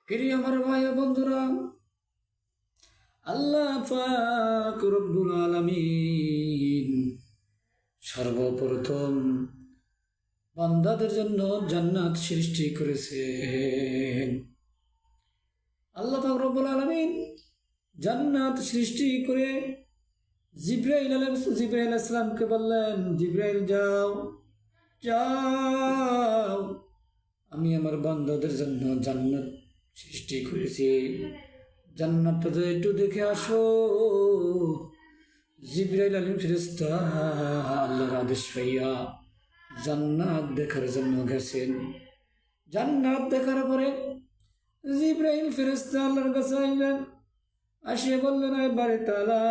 প্রিয় আমার ভাই ও বন্ধুরা, আল্লাহ পাক রব্বুল আলামিন সর্বপ্রথম বান্দাদের জন্য জান্নাত সৃষ্টি করেছেন। আল্লাহ পাক রব্বুল আলামিন জান্নাত সৃষ্টি করে জিবরাইল আলাইহিস সালামকে বললেন, জিবরাইল যাও যাও, আমি আমার বান্দাদের জন্য জান্নাত সৃষ্টি করেছি, জান্নাতটা তো একটু দেখে আসো। জিবরাইল আলাইহিস ফেরেশতা আল্লাহর আদেশ পাইয়া জান্নাত দেখার জন্য গেছেন। জান্নাত দেখার পরে জিবরাইল ফেরেশতা আল্লাহর কাছে আইলেন, আসিয়া বললেন, এবারে তাআলা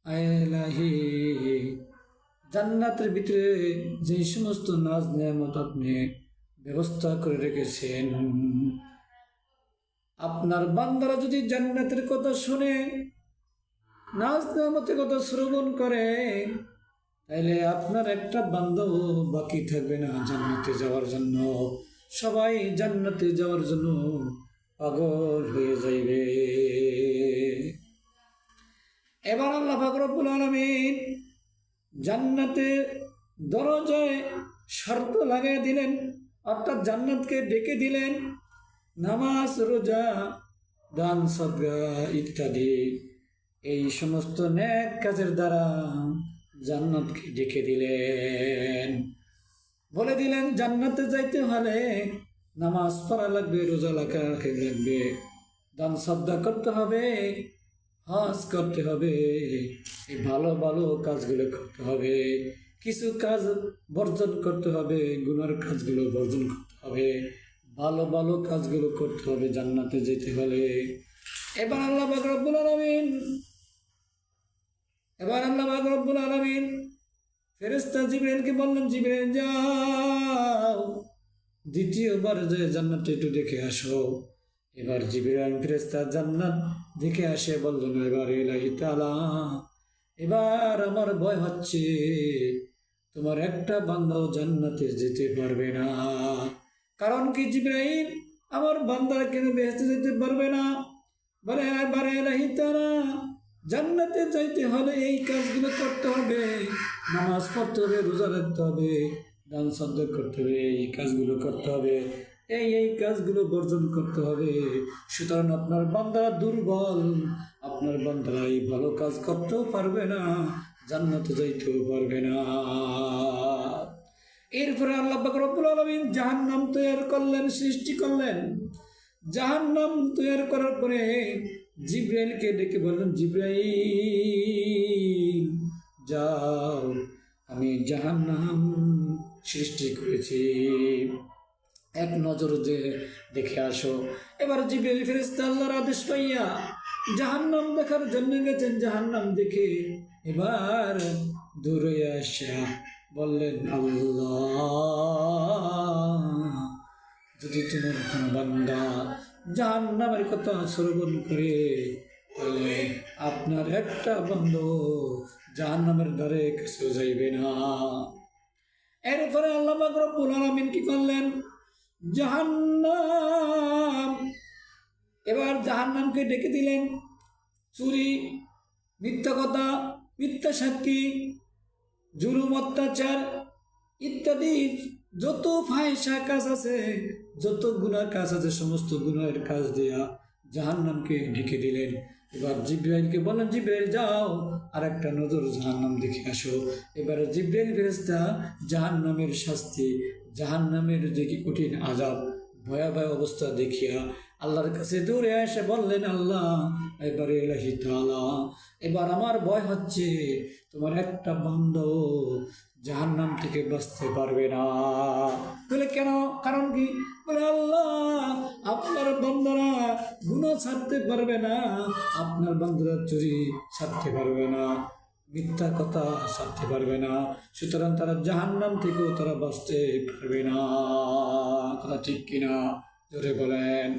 আইলাহি, জান্নাতের ভিতরে যে সমস্ত নাজ নেয়ামত আপনি ব্যবস্থা করে রেখেছেন, আপনার বান্দারা যদি জান্নাতের কথা শুনে, নাজ নেয়ামতের কথা শ্রবণ করে, তাইলে আপনার একটা বান্দাও বাকি থাকবে না জান্নাতে যাওয়ার জন্য। সবাই জান্নাতে যাওয়ার জন্য পাগল হয়ে যাইবে। এবার আল্লাহ পাক রব্বুল আলামিন জান্নাতের দরজায় শর্ত লাগিয়ে দিলেন, অর্থাৎ জান্নাতকে ডেকে দিলেন। নামাজ, রোজা, দান, সদকা ইত্যাদি এই সমস্ত নেক কাজের দ্বারা জান্নাতকে ডেকে দিলেন। বলে দিলেন, জান্নাতে যাইতে হলে নামাজ পড়া লাগবে, রোজা রাখা লাগবে, দান সদকা করতে হবে, হজ করতে হবে, এই ভালো ভালো কাজগুলো করতে হবে, কিছু কাজ বর্জন করতে হবে, গুনার কাজগুলো বর্জন করতে হবে, ভালো ভালো কাজগুলো করতে হবে জান্নাতে যেতে হলে। এবার আল্লাহ পাক রব্বুল আলামিন ফেরেশতা জিবরাইলকে বললেন, জিবরাইল যাও, দ্বিতীয়বার যে জান্নাতে একটু দেখে আসো। এবার জিবরাইল ফেরেশতা জান্নাত দেখে আসে বললেন, এবার ইলাহি তাআলা, এবার আমার ভয় হচ্ছে, তোমার একটা বান্দাও জান্নাতে যেতে পারবে না। কারণ কি জিবরাইল, আমার বান্দারা কেন বেহেশতে যেতে পারবে না? বলে, এবার ইলাহি তাআলা, জান্নাতে যাইতে হলে এই কাজগুলো করতে হবে, নামাজ পড়তে হবে, রোজা রাখতে হবে, দান সদকা করতে হবে, এই কাজগুলো করতে হবে, এই কাজগুলো বর্জন করতে হবে। সুতরাং আপনার বান্দারা দুর্বল, আপনার বান্দারা এই ভালো কাজ করতেও পারবে না, জান্নাতে যাইতেও পারবে না। এরপরে আল্লাহ পাক রব্বুল আলামিন জাহান্নাম তৈরি করলেন, সৃষ্টি করলেন। জাহান্নাম তৈরি করার পরে জিবরাইলকে ডেকে বললেন, জিবরাইল যাও, আমি জাহান্নাম সৃষ্টি করেছি, এক নজর দেখে আসো। এবার জিবরাইল ফেরেশতা আল্লাহর আদেশ পাইয়া জাহান্নাম দেখার জন্য গেছেন। জাহান্নাম দেখে এবার দূরে আসা বললেন, আল্লাহ, যদি তোমার কোনো বান্দা জাহান্নামের কথা শ্রবণ করে, তাহলে আপনার একটা বান্দা জাহান্নামের দ্বারে কাছে যাইবে না। এরপরে আল্লাহ পাক রব্বুল আলামিন কি করলেন? জাহান্নাম, এবার জাহান্নামকে ডেকে দিলেন। চুরি, মিথ্যা কথা, মিথ্যা সাক্ষী, জুলুম, অত্যাচার ইত্যাদি যত ফাহিশা কাজ আছে, যত গুনার কাজ আছে, সমস্ত গুনাহের কাজ দিয়া জাহান্নামকে ঢেকে দিলেন। এবার জিবরাইলকে বললেন, জিবরাইল যাও, আর একটা নজর জাহান্নাম দেখে আসো। এবারে জিবরাইল ফেরেশতা জাহান্নামের শাস্তি, জাহান্নামের যে কি কঠিন আযাব, ভয়াবহ অবস্থা দেখিয়া আল্লাহর কাছে দৌড়ে এসে বললেন, আল্লাহ, এবারে ইলাহি তাআলা, এবার আমার ভয় হচ্ছে, তোমার একটা বান্দা জাহান্নাম থেকে বাঁচতে পারবে না। বলে, কেন? কারণ কি? বলে, আল্লাহ, আপনার বান্দারা গুনাহ ছাড়তে পারবে না, আপনার বান্দারা চুরি ছাড়তে পারবে না, মিথ্যা কথা ছাড়তে পারবে না, সুতরাং তারা জাহান্নাম থেকেও তারা বাঁচতে পারবে না। কথা ঠিক কিনা? জোরে বলেন।